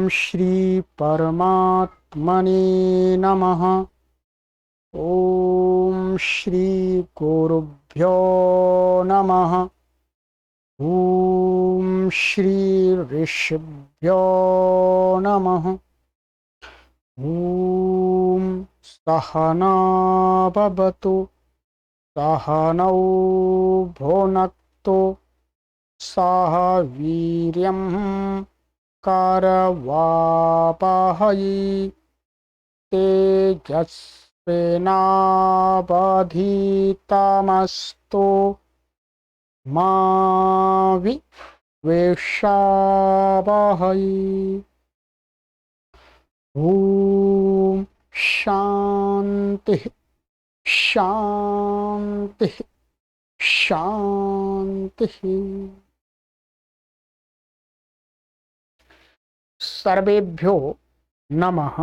श्री परमात्मने नमः। ओम श्री गुरुभ्यो नमः। ओम श्री ऋषिभ्यो नमः। ओम सहना भवतु सहनौ भुनक्तु सह वीर्यं करवावहै तेजस्विनावधीतमस्तु मा विद्विषावहै। ओम शांति शांति शांति। सर्वेभ्यो नमः।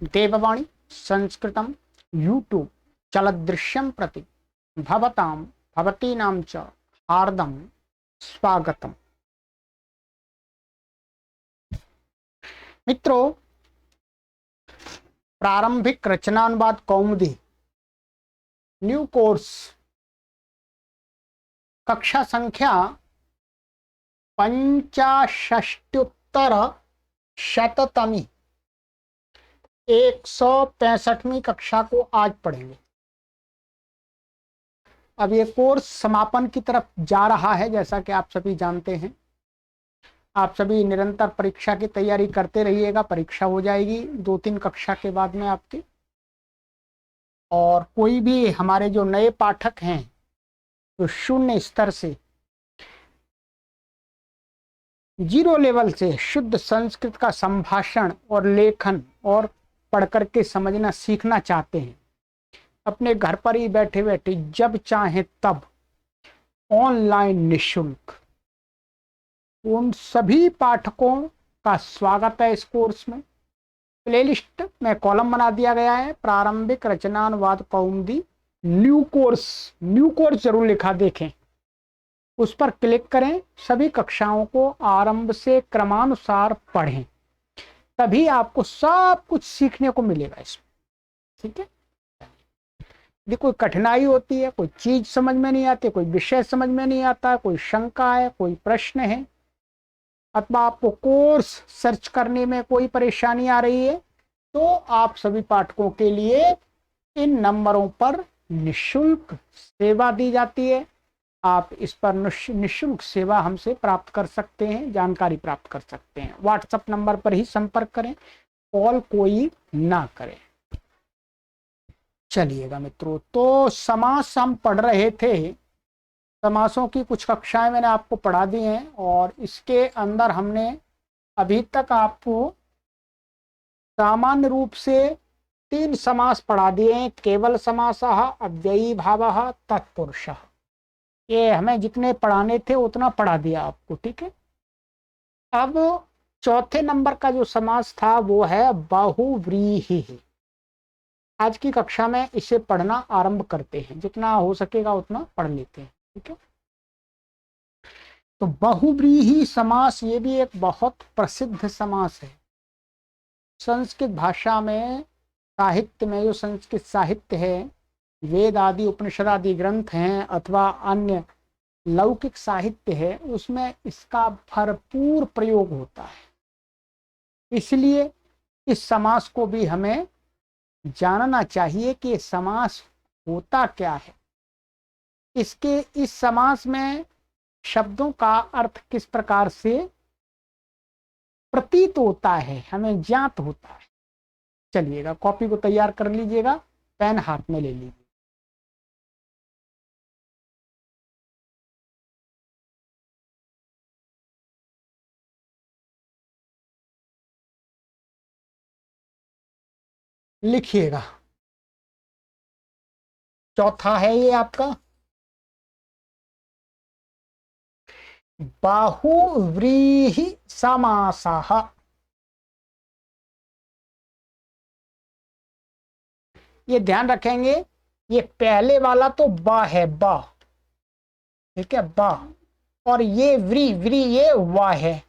देववाणी संस्कृतं यूट्यूब चलदृश्यं प्रति भवतां भवतीनां च हार्दं स्वागतम्। मित्रों, प्रारंभिक रचनानुवाद कौमुदी न्यू कोर्स कक्षा संख्या 65 165वीं कक्षा को आज पढ़ेंगे। अब ये कोर्स समापन की तरफ जा रहा है। जैसा कि आप सभी जानते हैं, आप सभी निरंतर परीक्षा की तैयारी करते रहिएगा। परीक्षा हो जाएगी 2-3 कक्षा के बाद में आपकी। और कोई भी हमारे जो नए पाठक हैं तो शून्य स्तर से, 0 लेवल से शुद्ध संस्कृत का संभाषण और लेखन और पढ़ करके समझना सीखना चाहते हैं, अपने घर पर ही बैठे बैठे जब चाहे तब ऑनलाइन निःशुल्क, उन सभी पाठकों का स्वागत है इस कोर्स में। प्लेलिस्ट में कॉलम बना दिया गया है, प्रारंभिक रचनानुवाद कौमुदी न्यू कोर्स जरूर लिखा देखें। उस पर क्लिक करें, सभी कक्षाओं को आरंभ से क्रमानुसार पढ़ें, तभी आपको सब कुछ सीखने को मिलेगा इसमें। ठीक है। यदि कोई कठिनाई होती है, कोई चीज समझ में नहीं आती, कोई विषय समझ में नहीं आता, कोई शंका है, कोई प्रश्न है, अथवा आपको कोर्स सर्च करने में कोई परेशानी आ रही है, तो आप सभी पाठकों के लिए इन नंबरों पर निःशुल्क सेवा दी जाती है। आप इस पर निःशुल्क सेवा हमसे प्राप्त कर सकते हैं, जानकारी प्राप्त कर सकते हैं। व्हाट्सएप नंबर पर ही संपर्क करें, कॉल कोई ना करें। चलिएगा मित्रों, तो समास हम पढ़ रहे थे। समासों की कुछ कक्षाएं मैंने आपको पढ़ा दी हैं और इसके अंदर हमने अभी तक आपको सामान्य रूप से 3 समास पढ़ा दिए हैं। केवल समासः, अव्ययी भावः, तत्पुरुषः। ये हमें जितने पढ़ाने थे उतना पढ़ा दिया आपको। ठीक है। अब चौथे नंबर का जो समास था वो है बहुव्रीहि। आज की कक्षा में इसे पढ़ना आरंभ करते हैं, जितना हो सकेगा उतना पढ़ लेते हैं। ठीक है। तो बहुव्रीहि समास ये भी एक बहुत प्रसिद्ध समास है। संस्कृत भाषा में, साहित्य में, जो संस्कृत साहित्य है, वेद आदि उपनिषद आदि ग्रंथ हैं अथवा अन्य लौकिक साहित्य है, उसमें इसका भरपूर प्रयोग होता है। इसलिए इस समास को भी हमें जानना चाहिए कि ये समास होता क्या है। इस समास में शब्दों का अर्थ किस प्रकार से प्रतीत होता है, हमें ज्ञात होता है। चलिएगा, कॉपी को तैयार कर लीजिएगा, पेन हाथ में ले लीजिए। लिखिएगा। चौथा है ये आपका बाहुव्रीहि समासः। ये ध्यान रखेंगे, ये पहले वाला तो बा है, बा। ठीक है, बा। और ये व्री ये वा है।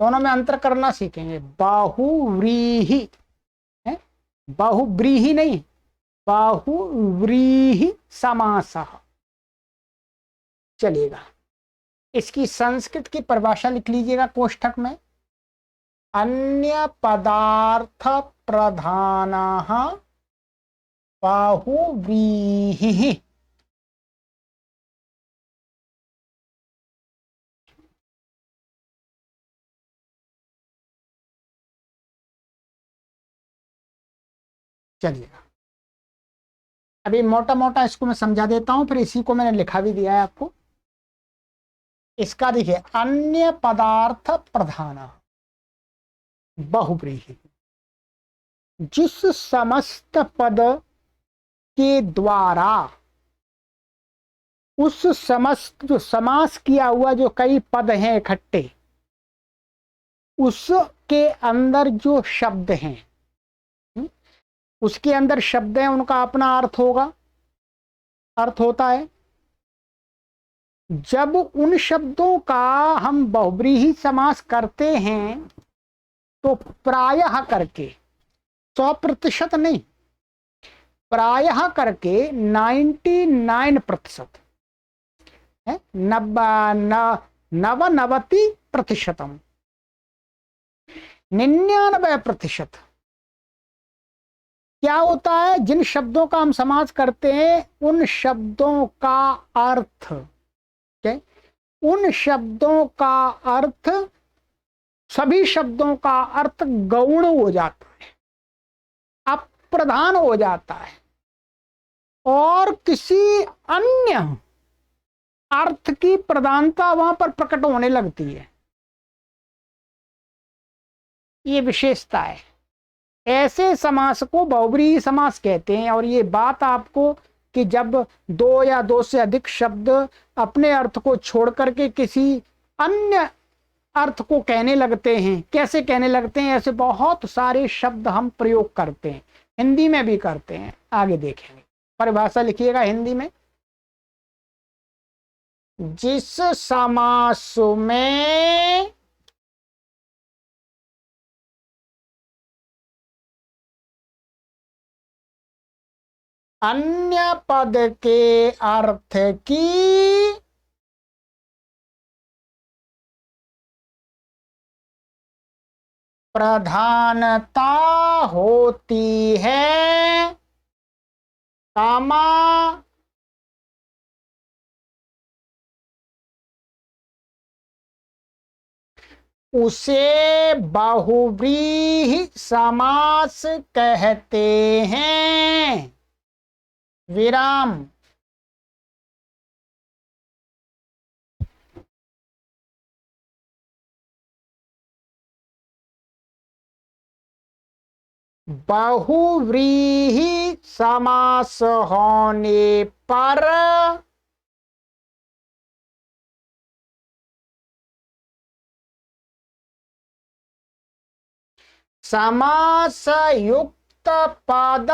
दोनों में अंतर करना सीखेंगे। बाहुव्रीहि है, बाहुव्रीहि नहीं, बाहुव्रीहि समासः। चलिएगा, इसकी संस्कृत की परिभाषा लिख लीजिएगा कोष्ठक में। अन्य पदार्थ प्रधानः बाहुव्रीहि। चलिएगा, अभी मोटा मोटा इसको मैं समझा देता हूं, फिर इसी को मैंने लिखा भी दिया है आपको। इसका देखिए, अन्य पदार्थ प्रधान बहुव्रीहि, जिस समस्त पद के द्वारा उस समस्त जो समास किया हुआ जो कई पद हैं इकट्ठे, उसके अंदर जो शब्द हैं, उसके अंदर शब्द हैं, उनका अपना अर्थ होगा, अर्थ होता है। जब उन शब्दों का हम बहुव्रीहि समास करते हैं तो प्रायः करके, 100% नहीं, प्रायः करके 99% है, 99%, 99% क्या होता है, जिन शब्दों का हम समास करते हैं उन शब्दों का अर्थ, उन शब्दों का अर्थ, सभी शब्दों का अर्थ गौण हो जाता है, अप्रधान हो जाता है, और किसी अन्य अर्थ की प्रधानता वहां पर प्रकट होने लगती है। ये विशेषता है। ऐसे समास को बहुव्रीहि समास कहते हैं। और ये बात आपको कि जब दो या दो से अधिक शब्द अपने अर्थ को छोड़ करके किसी अन्य अर्थ को कहने लगते हैं, कैसे कहने लगते हैं, ऐसे बहुत सारे शब्द हम प्रयोग करते हैं, हिंदी में भी करते हैं। आगे देखेंगे, परिभाषा लिखिएगा हिंदी में। जिस समास में अन्य पद के अर्थ की प्रधानता होती है, कामा उसे बहुव्रीहि समास कहते हैं। विराम। बहुव्रीहि समास होने पर समास युक्त पद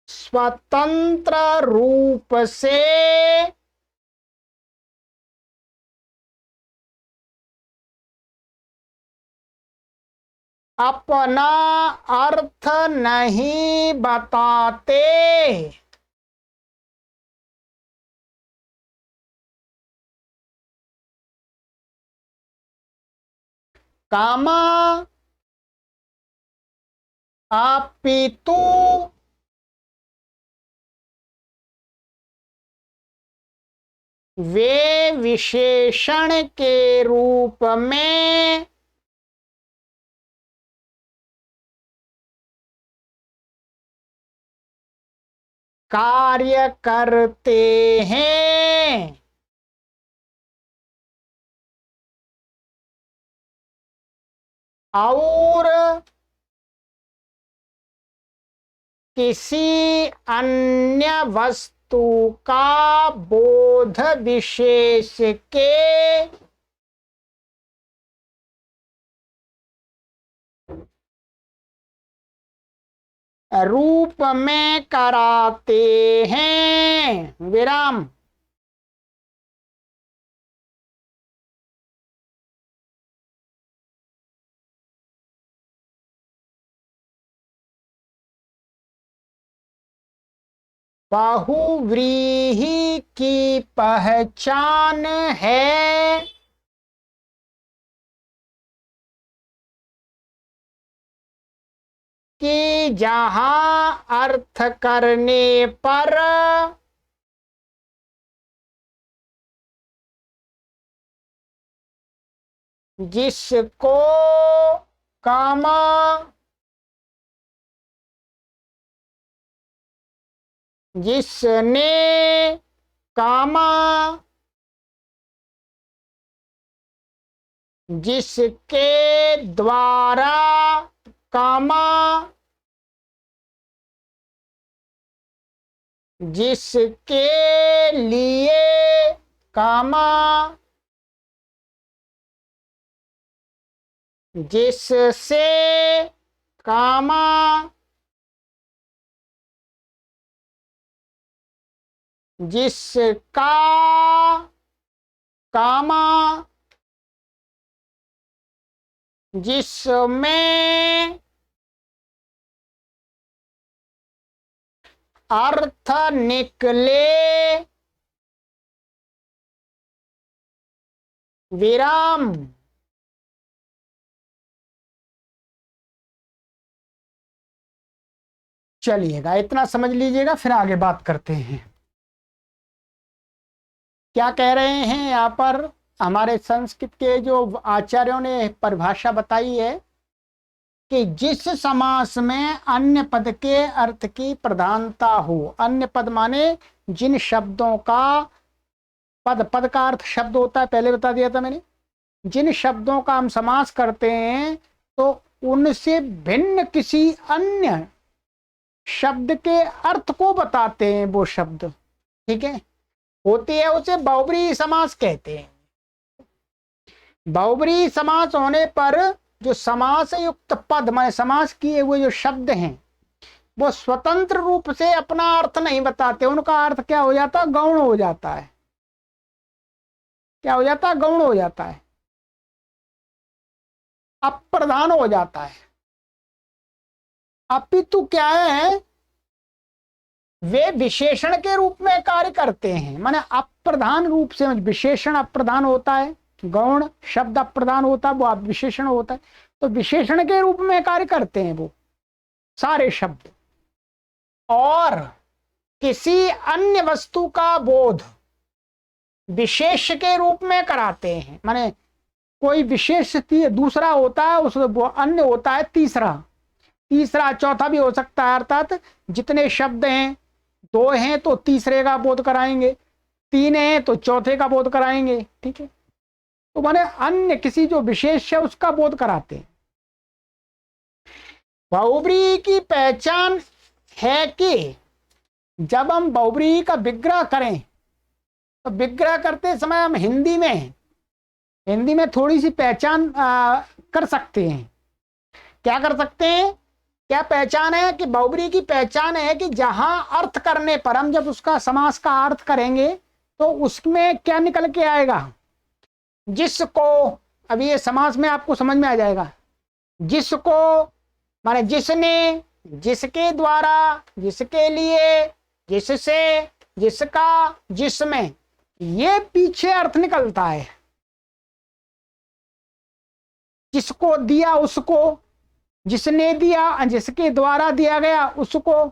स्वतंत्र रूप से अपना अर्थ नहीं बताते। कामा अपितु वे विशेषण के रूप में कार्य करते हैं। और किसी अन्य वस्तु का बोध विशेष के रूप में कराते हैं। विराम। बहुव्रीहि की पहचान है कि जहां अर्थ करने पर जिसको कामा जिसने कामा जिसके द्वारा कामा जिसके लिए कामा जिससे कामा जिसका कामा जिसमें अर्थ निकले। विराम। चलिएगा, इतना समझ लीजिएगा, फिर आगे बात करते हैं। क्या कह रहे हैं यहाँ पर हमारे संस्कृत के जो आचार्यों ने परिभाषा बताई है कि जिस समास में अन्य पद के अर्थ की प्रधानता हो। अन्य पद माने जिन शब्दों का पद का अर्थ शब्द होता है, पहले बता दिया था मैंने। जिन शब्दों का हम समास करते हैं तो उनसे भिन्न किसी अन्य शब्द के अर्थ को बताते हैं वो शब्द, ठीक है, होती है, उसे बहुब्रीहि समास कहते हैं। बहुब्रीहि समास होने पर जो समास युक्त पद माने समास किए हुए जो शब्द हैं वो स्वतंत्र रूप से अपना अर्थ नहीं बताते। उनका अर्थ क्या हो जाता है? गौण हो जाता है। क्या हो जाता है? गौण हो जाता है, अप्रधान हो जाता है। अपितु क्या है? वे विशेषण के रूप में कार्य करते हैं। माने अप्रधान रूप से, विशेषण अप्रधान होता है, गौण शब्द अप्रधान होता है, वो विशेषण होता है, तो विशेषण के रूप में कार्य करते हैं वो सारे शब्द। और किसी अन्य वस्तु का बोध विशेष के रूप में कराते हैं। माने कोई विशेष दूसरा होता है, उस वो अन्य होता है तीसरा, तीसरा चौथा भी हो सकता है। अर्थात जितने शब्द हैं, दो हैं तो तीसरे का बोध कराएंगे, तीन हैं तो चौथे का बोध कराएंगे, ठीक है। तो माने अन्य किसी जो विशेष है उसका बोध कराते हैं। बहुब्रीहि की पहचान है कि जब हम बहुब्रीहि का विग्रह करें तो विग्रह करते समय हम हिंदी में थोड़ी सी पहचान कर सकते हैं। क्या कर सकते हैं? क्या पहचान है? कि बहुब्रीहि की पहचान है कि जहां अर्थ करने पर हम जब उसका समास का अर्थ करेंगे तो उसमें क्या निकल के आएगा? जिसको, अभी ये समास में आपको समझ में आ जाएगा। जिसको माने जिसने, जिसके द्वारा, जिसके लिए, जिससे, जिसका, जिसमें, ये पीछे अर्थ निकलता है। जिसको दिया उसको, जिसने दिया, जिसके द्वारा दिया गया उसको,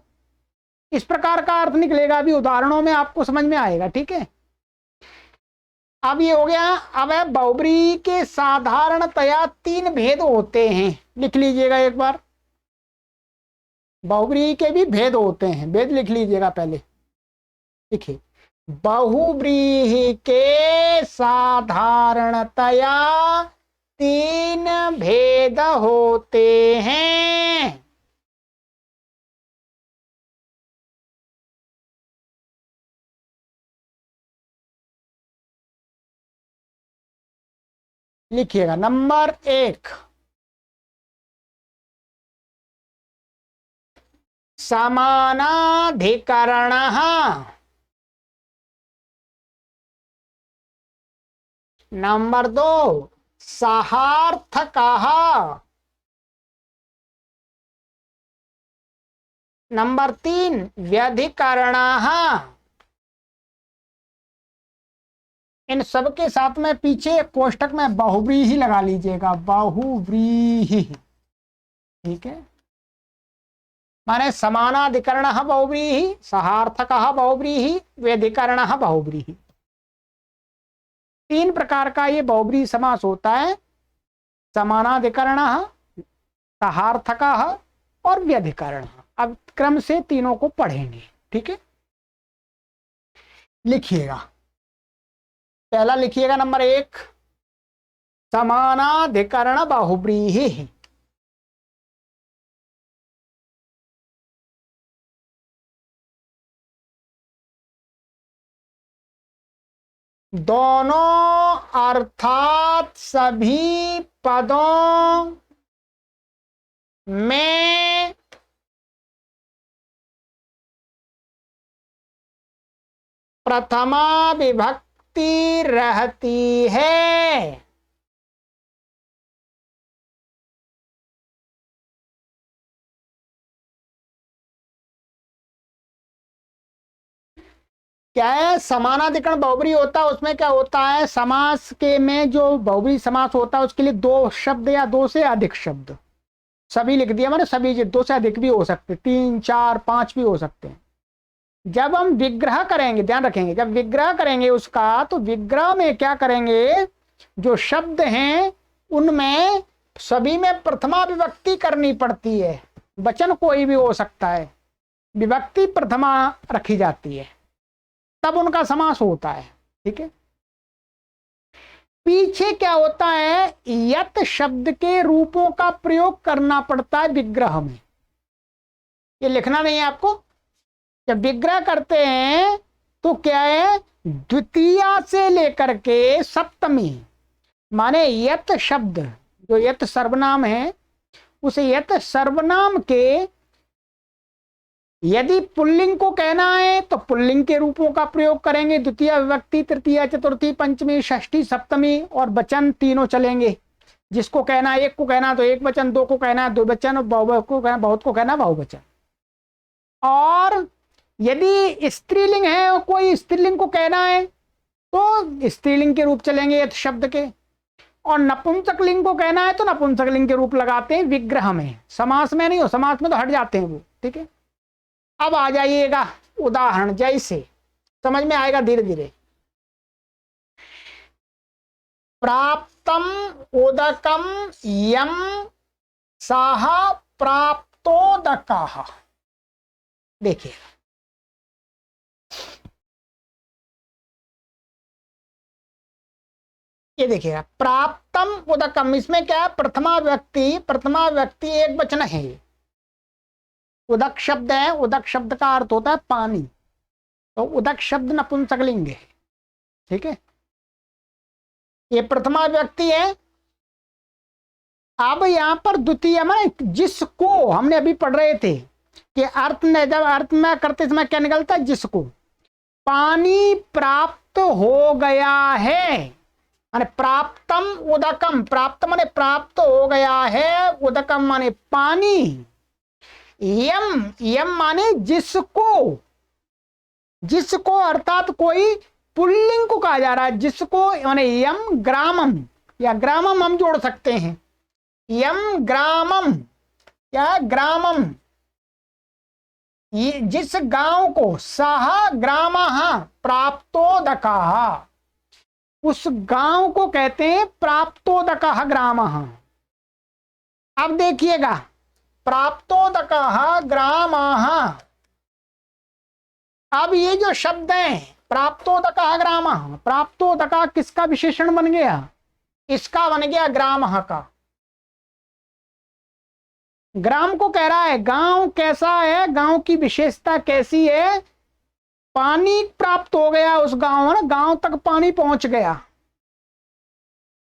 इस प्रकार का अर्थ निकलेगा। अभी उदाहरणों में आपको समझ में आएगा, ठीक है। अब ये हो गया। अब है बहुब्रीहि के साधारणतया तीन भेद होते हैं, लिख लीजिएगा एक बार। बहुब्रीहि के भी भेद होते हैं, भेद लिख लीजिएगा पहले। देखिए, बहुब्रीहि के साधारणतया तीन भेद होते हैं। लिखिएगा। नंबर एक, समानाधिकरणः। नंबर 2 सहार्थकः। नंबर 3 व्यधिकरणः। इन सब के साथ में पीछे कोष्टक में बहुव्रीहि लगा लीजिएगा, बहुव्रीहि। ठीक है, माने समानाधिकरणः बहुव्रीहि, सहार्थकः बहुव्रीहि, व्यधिकरणः बहुव्रीहि। 3 प्रकार का ये बहुव्रीहि समास होता है, समानाधिकरणः, सहार्थकः और व्यधिकरणः। अब क्रम से तीनों को पढ़ेंगे। ठीक है, लिखिएगा। पहला लिखिएगा नंबर 1 समानाधिकरण बहुव्रीहि। दोनों अर्थात सभी पदों में प्रथमा विभक्ति रहती है। क्या है, समानाधिकरण बहुव्रीहि होता है, उसमें क्या होता है, समास के में जो बहुव्रीहि समास होता है उसके लिए 2 शब्द या 2 से अधिक शब्द, सभी लिख दिया मैंने, सभी 2 से अधिक भी हो सकते, 3, 4, 5 भी हो सकते हैं। जब हम विग्रह करेंगे, ध्यान रखेंगे, जब विग्रह करेंगे उसका, तो विग्रह में क्या करेंगे, जो शब्द हैं उनमें सभी में प्रथमा विभक्ति करनी पड़ती है। वचन कोई भी हो सकता है, विभक्ति प्रथमा रखी जाती है, तब उनका समास होता है। ठीक है, पीछे क्या होता है, यत शब्द के रूपों का प्रयोग करना पड़ता है विग्रह में। ये लिखना नहीं है आपको। जब विग्रह करते हैं तो क्या है, द्वितीया से लेकर के सप्तमी, माने यत शब्द, जो यत सर्वनाम है, उस यत सर्वनाम के यदि पुल्लिंग को कहना है तो पुल्लिंग के रूपों का प्रयोग करेंगे, द्वितीय विभक्ति, तृतीय, चतुर्थी, पंचमी, षष्ठी, सप्तमी, और वचन तीनों चलेंगे। जिसको कहना है, एक को कहना तो एक वचन, 2 को कहना है 2 वचन, बहुत को कहना, बहुत को कहना बहुवचन। और यदि स्त्रीलिंग है, कोई स्त्रीलिंग को कहना है तो स्त्रीलिंग के रूप चलेंगे यत शब्द के, और नपुंसक लिंग को कहना है तो नपुंसक लिंग के रूप लगाते हैं विग्रह में, समास में नहीं हो, समास में तो हट जाते हैं वो। ठीक है, अब आ जाइएगा उदाहरण, जैसे समझ में आएगा धीरे धीरे। प्राप्तम उदकम यम साह प्राप्तोदकाः। देखिए, ये देखिएगा, प्राप्तम उदकम, इसमें क्या है, प्रथमा व्यक्ति, प्रथमा व्यक्ति एक वचन है। उदक शब्द है, उदक शब्द का अर्थ होता है पानी, तो उदक शब्द नपुंसकलिंग है। ठीक है, ये प्रथमा व्यक्ति है। अब यहां पर द्वितीय में, जिसको हमने अभी पढ़ रहे थे कि अर्थ में, जब अर्थ में करते समय क्या निकलता है, जिसको पानी प्राप्त हो गया है, माने प्राप्तम उदकम, प्राप्त माने प्राप्त हो गया है, उदकम माने पानी, यम, यम माने जिसको, जिसको अर्थात कोई पुल्लिंग को कहा जा रहा है, जिसको माने यम ग्रामम, या ग्रामम हम जोड़ सकते हैं, यम ग्रामम, क्या ग्रामम, ये जिस गांव को, सह ग्रामः प्राप्तोदकाः, उस गांव को कहते हैं प्राप्तोदकाः ग्रामः। अब देखिएगा, प्राप्तोदकाः ग्रामः, अब ये जो शब्द है प्राप्तोदकाः ग्रामः, प्राप्तोदका किसका विशेषण बन गया, इसका बन गया ग्रामः का। ग्राम को कह रहा है गांव कैसा है, गांव की विशेषता कैसी है, पानी प्राप्त हो गया उस गांव में, गांव तक पानी पहुंच गया,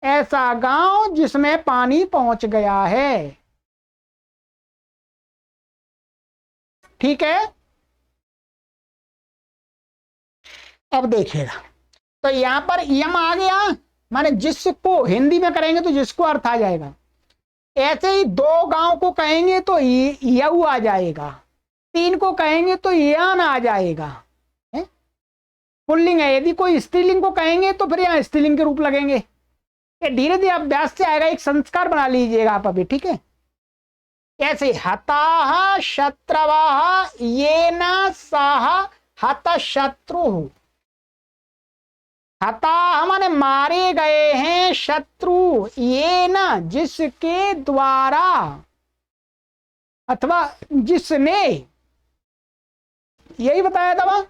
ऐसा गांव जिसमें पानी पहुंच गया है। ठीक है। अब देखिएगा, तो यहां पर यम आ गया, माने जिसको हिंदी में करेंगे तो जिसको अर्थ आ जाएगा। ऐसे ही दो गांव को कहेंगे तो यऊ आ जाएगा, तीन को कहेंगे तो यान आ जाएगा, पुल्लिंग है। यदि कोई स्त्रीलिंग को कहेंगे तो फिर यहाँ स्त्रीलिंग के रूप लगेंगे। ये धीरे धीरे अभ्यास से आएगा, एक संस्कार बना लीजिएगा आप अभी, ठीक है। कैसे, हताः शत्रवः येन सह हत शत्रु। हताः माने मारे गए हैं, शत्रु येन जिसके द्वारा, अथवा जिसने, यही बताया था वहां।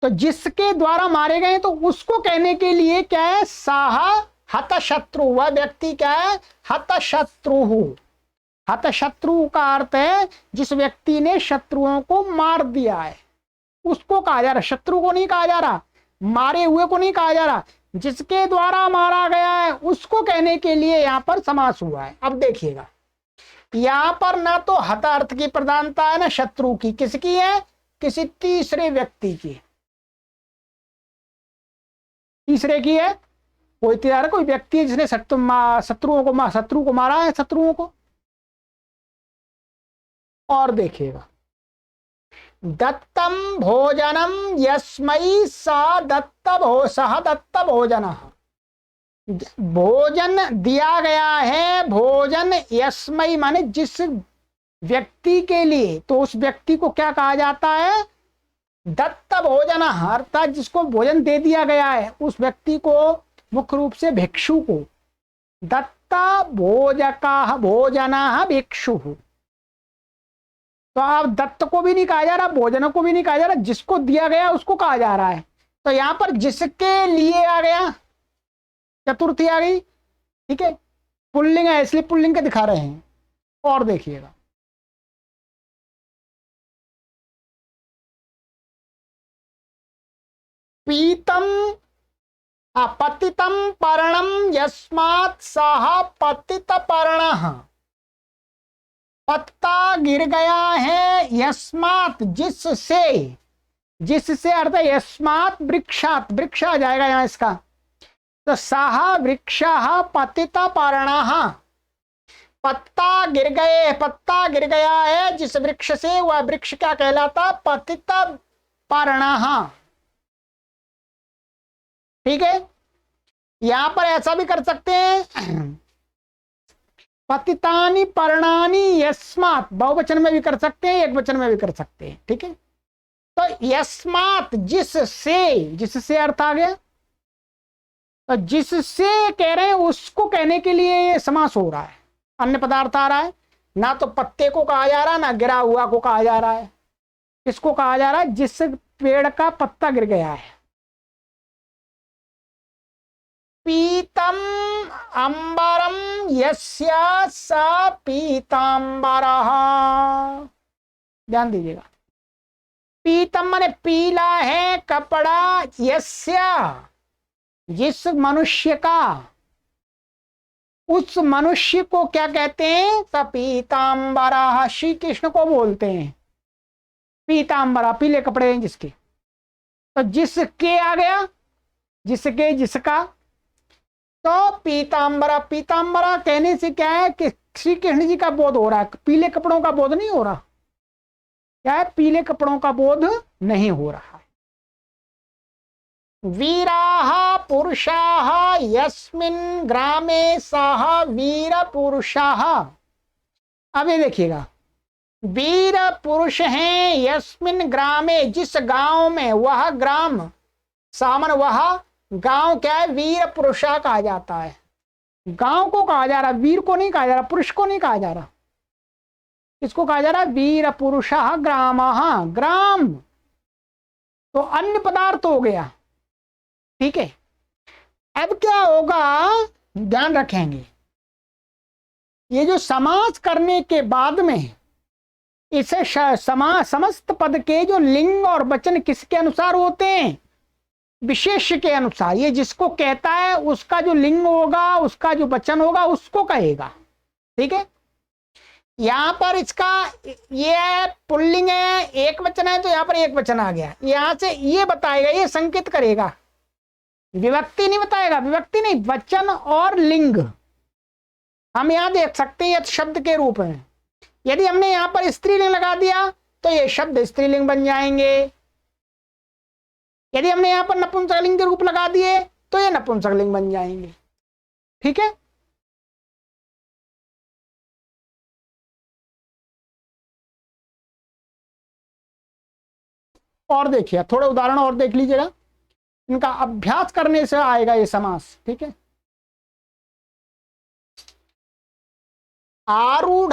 तो जिसके द्वारा मारे गए तो उसको कहने के लिए क्या है, साह हत शत्रु। वह व्यक्ति क्या है, हत शत्रु। हत शत्रु का अर्थ है जिस व्यक्ति ने शत्रुओं को मार दिया है, उसको कहा जा रहा। शत्रु को नहीं कहा जा रहा, मारे हुए को नहीं कहा जा रहा, जिसके द्वारा मारा गया है उसको कहने के लिए यहां पर समास हुआ है। अब देखिएगा, यहां पर ना तो हत अर्थ की प्रधानता है ना शत्रु की। किसकी है, किसी तीसरे व्यक्ति की, तीसरे की है। कोई तीसरा, कोई व्यक्ति है जिसने शत्रु को मारा है, शत्रुओं को। और देखिएगा, दत्तम भोजनम यस्मै स दत्त भोजनः। भोजन दिया गया है, भोजन यस्मै माने जिस व्यक्ति के लिए, तो उस व्यक्ति को क्या कहा जाता है, दत्त भोजन, अर्थात जिसको भोजन दे दिया गया है उस व्यक्ति को, मुख्य रूप से भिक्षु को। दत्त भोजका भोजना भिक्षु। तो अब दत्त को भी नहीं कहा जा रहा, भोजन को भी नहीं कहा जा रहा, जिसको दिया गया उसको कहा जा रहा है। तो यहां पर जिसके लिए आ गया, चतुर्थी आ गई, ठीक है। पुल्लिंग है इसलिए पुल्लिंग का दिखा रहे हैं। और देखिएगा, पीतम अपतितम पर्णम यस्मात् सह पतित पर्णः। पत्ता गिर गया है, यस्मात् जिससे, जिससे अर्थ यस्मात् वृक्षात्, वृक्ष आ जाएगा यहां इसका। तो सह वृक्षः पतित पर्णः, पत्ता गिर गए, पत्ता गिर गया है जिस वृक्ष से, वह वृक्ष क्या कहलाता, पतित पर्णः, ठीक है। यहां पर ऐसा भी कर सकते हैं, पतितानि पर्णानि यस्मात्, बहुवचन में भी कर सकते हैं, एक वचन में भी कर सकते हैं, ठीक है। तो यस्मात् जिससे, जिससे अर्थ आ गया। तो जिससे कह रहे हैं उसको कहने के लिए समास हो रहा है, अन्य पदार्थ आ रहा है। ना तो पत्ते को कहा जा रहा है, ना गिरा हुआ को कहा जा रहा है। किसको कहा जा रहा है, जिस पेड़ का पत्ता गिर गया है। पीतम अंबरम यस्य स पीतांबरः। ध्यान दीजिएगा, पीतम माने पीला है कपड़ा, यस्य जिस मनुष्य का, उस मनुष्य को क्या कहते हैं, स पीतांबरः। श्री कृष्ण को बोलते हैं पीतांबरा, पीले कपड़े हैं जिसके। तो जिसके आ गया, जिसके, जिसका। तो पीतांबरा, पीतांबरा कहने से क्या है कि श्री कृष्ण जी का बोध हो रहा है, पीले कपड़ों का बोध नहीं हो रहा। क्या है, पीले कपड़ों का बोध नहीं हो रहा है। वीराः पुरुषाः यस्मिन् ग्रामे सह वीर पुरुषाः। अब ये देखिएगा, वीर पुरुष हैं यस्मिन् ग्रामे, जिस गांव में, वह ग्राम, सामन वह गांव क्या है, वीर पुरुषा कहा जाता है। गांव को कहा जा रहा, वीर को नहीं कहा जा रहा, पुरुष को नहीं कहा जा रहा। इसको कहा जा रहा है वीर पुरुषः ग्रामः। ग्राम तो अन्य पदार्थ हो गया, ठीक है। अब क्या होगा, ध्यान रखेंगे, ये जो समास करने के बाद में इसे समस्त पद के जो लिंग और वचन किसके अनुसार होते हैं, विशेष के अनुसार। ये जिसको कहता है उसका जो लिंग होगा, उसका जो वचन होगा, उसको कहेगा, ठीक है। यहां पर इसका ये पुल्लिंग है, एक वचन है, तो यहां पर एक वचन आ गया। यहां से ये बताएगा, ये संकेत करेगा, विभक्ति नहीं बताएगा, विभक्ति नहीं, वचन और लिंग हम यहां देख सकते हैं शब्द के रूप में। यदि हमने यहां पर स्त्रीलिंग लगा दिया तो ये शब्द स्त्रीलिंग बन जाएंगे। यदि हमने यहां पर नपुंसकलिंग के रूप लगा दिए तो ये नपुंसकलिंग बन जाएंगे। ठीक है, और देखिए थोड़े उदाहरण और देख लीजिएगा, इनका अभ्यास करने से आएगा ये समास। ठीक है, आरूढ़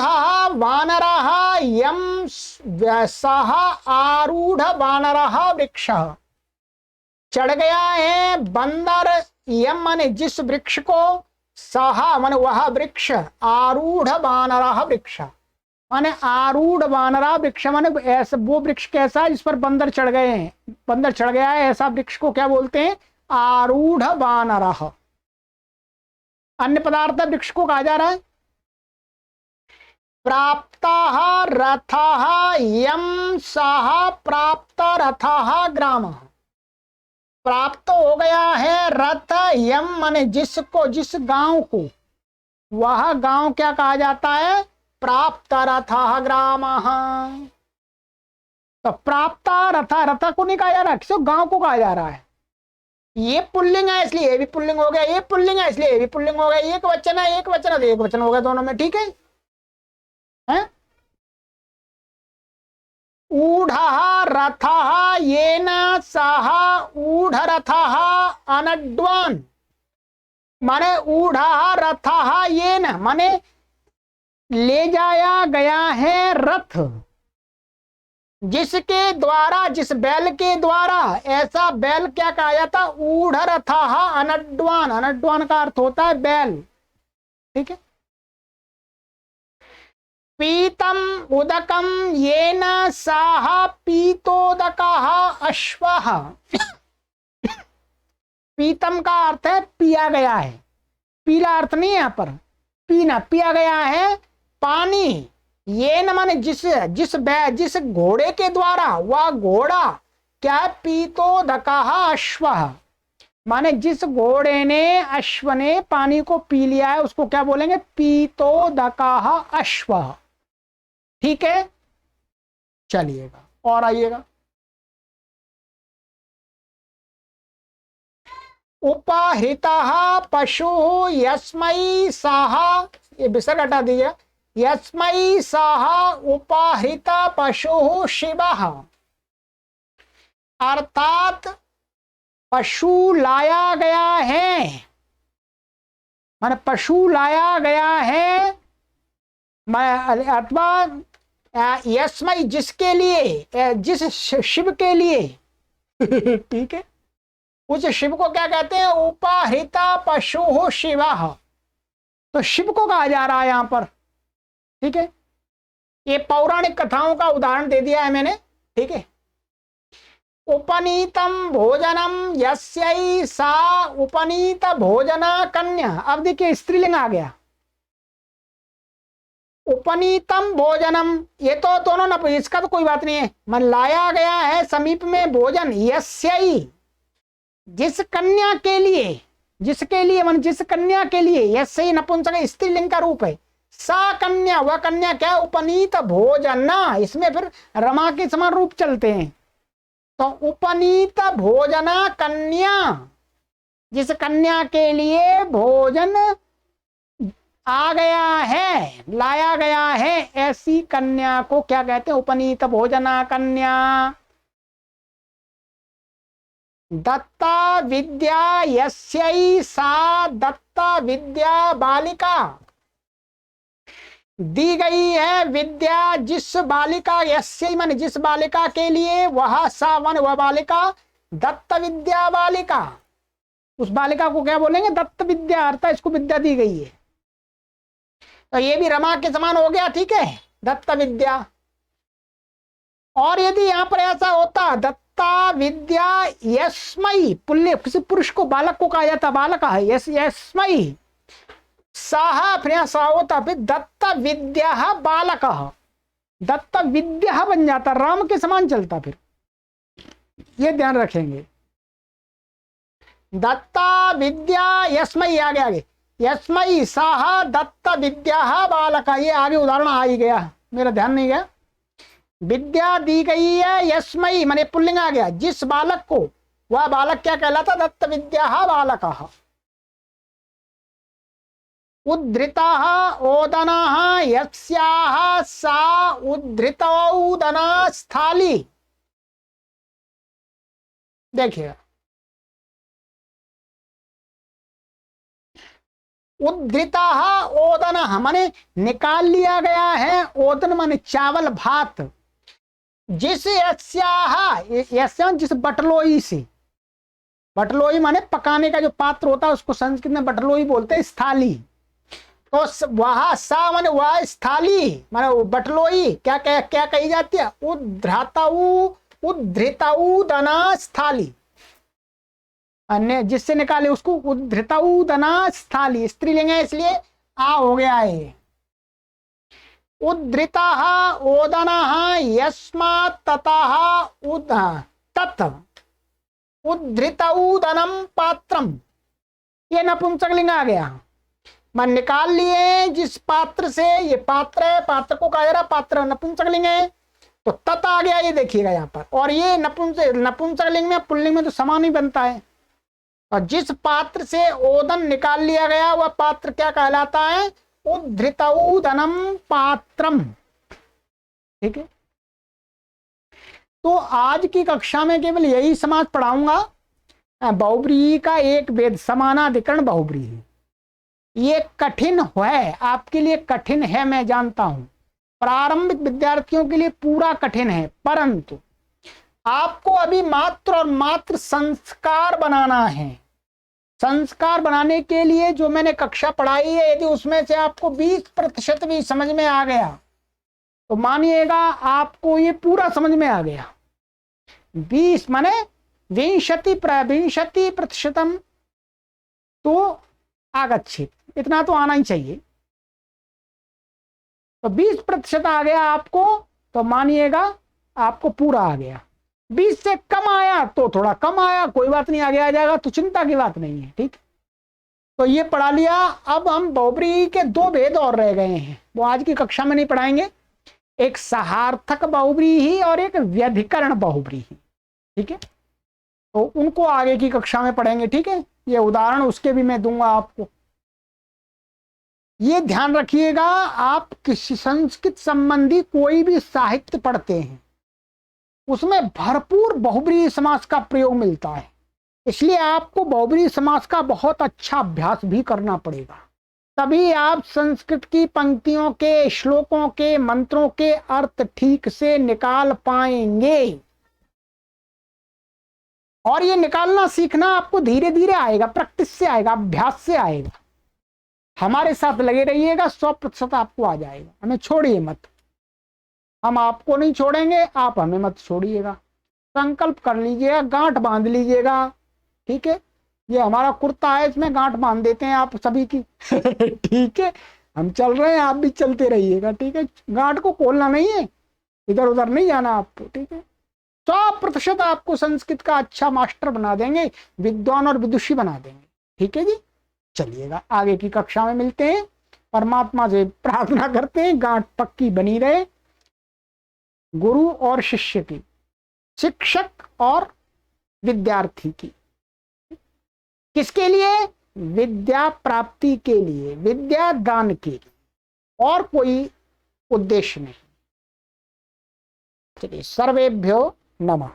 वानरः यम सह आरूढ़ वानरः वृक्ष, चढ़ गया है बंदर, यम माने जिस वृक्ष को, सह माने वह वृक्ष, आरूढ़ वानरः वृक्ष माने आरूढ़ वानरा वृक्ष माने ऐसा वो वृक्ष कैसा है जिस पर बंदर चढ़ गए हैं, बंदर चढ़ गया है, ऐसा वृक्ष को क्या बोलते हैं, आरूढ़ वानरः। अन्य पदार्थ वृक्ष को कहा जा रहा है। प्राप्तः रथः यम सह प्राप्त रथः ग्रामः, प्राप्त हो गया है रथ, यम माने जिसको, जिस गांव को, वह गांव क्या कहा जाता है, प्राप्त रथः ग्रामः। तो प्राप्त रथ, रथ को नहीं कहा जा रहा, किसी गांव को कहा जा रहा है। ये पुल्लिंग है इसलिए ये भी पुल्लिंग हो गया, ये पुल्लिंग है इसलिए ये भी पुल्लिंग हो गया, एक वचन है, एक वचन है तो एक वचन हो गया दोनों में। ठीक है, ऊढ़ः रथः येन सह ऊढ़रथः अनड्वान्, माने ऊढ़ः रथः येन माने ले जाया गया है रथ, जिसके द्वारा, जिस बैल के द्वारा, ऐसा बैल क्या कहा जाता, ऊढ़रथः अनड्वान्, अनड्वान् का अर्थ होता है बैल। ठीक है, पीतम उदकम येन सह पीतोदकः अश्वः, पीतम का अर्थ है पिया गया है, पीला अर्थ नहीं है यहाँ पर, पीना, पिया गया है पानी, ये न माने जिस जिस घोड़े के द्वारा, वह घोड़ा क्या है, पीतोदकः अश्वः माने जिस घोड़े ने, अश्व ने पानी को पी लिया है उसको क्या बोलेंगे, पीतोदकः अश्वः। ठीक है, चलिएगा और आइएगा, उपहृतः पशु यस्मै सह, ये विसर्ग हटा दीजिए, यस्मै सह उपहृत पशु शिवः, अर्थात पशु लाया गया है, माने पशु लाया गया है, अथवा यस्मै जिसके लिए, जिस शिव के लिए। ठीक है, उस शिव को क्या कहते हैं, उपहृत पशु शिवः, तो शिव को कहा जा रहा है यहां पर। ठीक है, ये पौराणिक कथाओं का उदाहरण दे दिया है मैंने। ठीक है, उपनीतम भोजनम यस्यै सा उपनीत भोजना कन्या, अब देखिए स्त्रीलिंग आ गया, उपनीतम भोजनम, ये तो दोनों ना, इसका तो कोई बात नहीं है, मन लाया गया है समीप में भोजन, यस्यै जिस कन्या के लिए, जिसके लिए मन जिस कन्या के लिए, यस्यै नपुंसक स्त्रीलिंग का रूप है, सा कन्या, वह कन्या क्या, उपनीत भोजना, इसमें फिर रमा के समान रूप चलते हैं, तो उपनीत भोजना कन्या, जिस कन्या के लिए भोजन आ गया है, लाया गया है, ऐसी कन्या को क्या कहते हैं, उपनीत भोजना कन्या। दत्ता विद्या यस्यै सा दत्ता विद्या बालिका, दी गई है विद्या जिस बालिका, यस्यै माने जिस बालिका के लिए, वह सा माने वह बालिका, दत्त विद्या बालिका, उस बालिका को क्या बोलेंगे, दत्त विद्या, अर्थात इसको विद्या दी गई है, तो ये भी रमा के समान हो गया। ठीक है, दत्त विद्या। और यदि यहां पर ऐसा होता, दत्ता विद्या यस्मै, पुल्य किसी पुरुष को, बालक को कहा जाता, बालक है, यस्मै साहा फिर यहाँ सा होता, फिर दत्त विद्या बालक, दत्त विद्या बन जाता, राम के समान चलता। फिर ये ध्यान रखेंगे, दत्ता विद्या यस्मई, आगे आगे यस्मई साहा दत्त विद्या बालक, ये आगे उदाहरण आ ही गया, मेरा ध्यान नहीं गया। विद्या दी गई है यस्मई, माने पुल्लिंग आ गया, जिस बालक को, वह बालक क्या कहलाता, दत्त विद्या बालक। उद्धृता ओदना यस्याः सा उद्धृतौदना स्थाली, देखिएगा, उद्धृता ओदन माने निकाल लिया गया है, ओदन माने चावल भात, जिस यस्याः जिस बटलोई से, बटलोई माने पकाने का जो पात्र होता है उसको संस्कृत में बटलोई बोलते हैं, स्थाली। तो वह सा माने वह स्थाली माने बटलोई क्या क्या क्या कही जाती है, उद्धृतौदना स्थाली, अन्य जिससे निकाले उसको उद्धृतौदना स्थाली, स्त्रीलिंग है इसलिए आ हो गया है। उद्धृता ओदना यस्मात् ततः तत् उद्धृतौदनम पात्रम, ये नपुंसकलिंग आ गया, मैं निकाल लिए जिस पात्र से, ये पात्र है, पात्र को कहा जा रहा, पात्र नपुंसकलिंग है, तो तत् आ गया, ये देखिएगा यहाँ पर। और ये नपुंसकलिंग में पुल्लिंग में तो समान ही बनता है, और जिस पात्र से ओदन निकाल लिया गया वह पात्र क्या कहलाता है, उद्धृतौदनम पात्रम। ठीक है, तो आज की कक्षा में केवल यही समास पढ़ाऊंगा। बहुब्रीहि का एक वेद, समानाधिकरण बहुब्रीहि, ये कठिन है, आपके लिए कठिन है, मैं जानता हूं, प्रारंभिक विद्यार्थियों के लिए पूरा कठिन है, परंतु आपको अभी मात्र और मात्र संस्कार बनाना है। संस्कार बनाने के लिए जो मैंने कक्षा पढ़ाई है, यदि उसमें से आपको 20% भी समझ में आ गया तो मानिएगा आपको ये पूरा समझ में आ गया। 20 माने 20% तो आगच्छेत, इतना तो आना ही चाहिए। तो 20% आ गया आपको तो मानिएगा आपको पूरा आ गया। 20 से कम आया तो थोड़ा कम आया, कोई बात नहीं, आगे आ जाएगा, तो चिंता की बात नहीं है। ठीक, तो ये पढ़ा लिया। अब हम बहुब्रीहि के 2 भेद और रह गए हैं, वो आज की कक्षा में नहीं पढ़ाएंगे, एक सहार्थक बहुब्रीहि और एक व्यधिकरण बहुब्रीहि। ठीक है, तो उनको आगे की कक्षा में पढ़ेंगे। ठीक है, ये उदाहरण उसके भी मैं दूंगा आपको। ये ध्यान रखिएगा, आप किसी संस्कृत संबंधी कोई भी साहित्य पढ़ते हैं उसमें भरपूर बहुब्रीहि समास का प्रयोग मिलता है, इसलिए आपको बहुब्रीहि समास का बहुत अच्छा अभ्यास भी करना पड़ेगा, तभी आप संस्कृत की पंक्तियों के, श्लोकों के, मंत्रों के अर्थ ठीक से निकाल पाएंगे। और ये निकालना सीखना आपको धीरे धीरे आएगा, प्रैक्टिस से आएगा, अभ्यास से आएगा। हमारे साथ लगे रहिएगा, 100% आपको आ जाएगा। हमें छोड़िए मत, हम आपको नहीं छोड़ेंगे, आप हमें मत छोड़िएगा। संकल्प कर लीजिएगा, गांठ बांध लीजिएगा। ठीक है, ये हमारा कुर्ता है, इसमें गांठ बांध देते हैं आप सभी की। ठीक है, हम चल रहे हैं, आप भी चलते रहिएगा। ठीक है, गांठ को खोलना नहीं है, इधर उधर नहीं जाना आपको। ठीक है, 100% आपको संस्कृत का अच्छा मास्टर बना देंगे, विद्वान और विदुषी बना देंगे। ठीक है जी, चलिएगा आगे की कक्षा में मिलते हैं। परमात्मा से प्रार्थना करते हैं गांठ पक्की बनी रहे, गुरु और शिष्य की, शिक्षक और विद्यार्थी की। किसके लिए? विद्या प्राप्ति के लिए, विद्या दान के लिए, और कोई उद्देश्य नहीं। चलिए, सर्वेभ्यो नमः।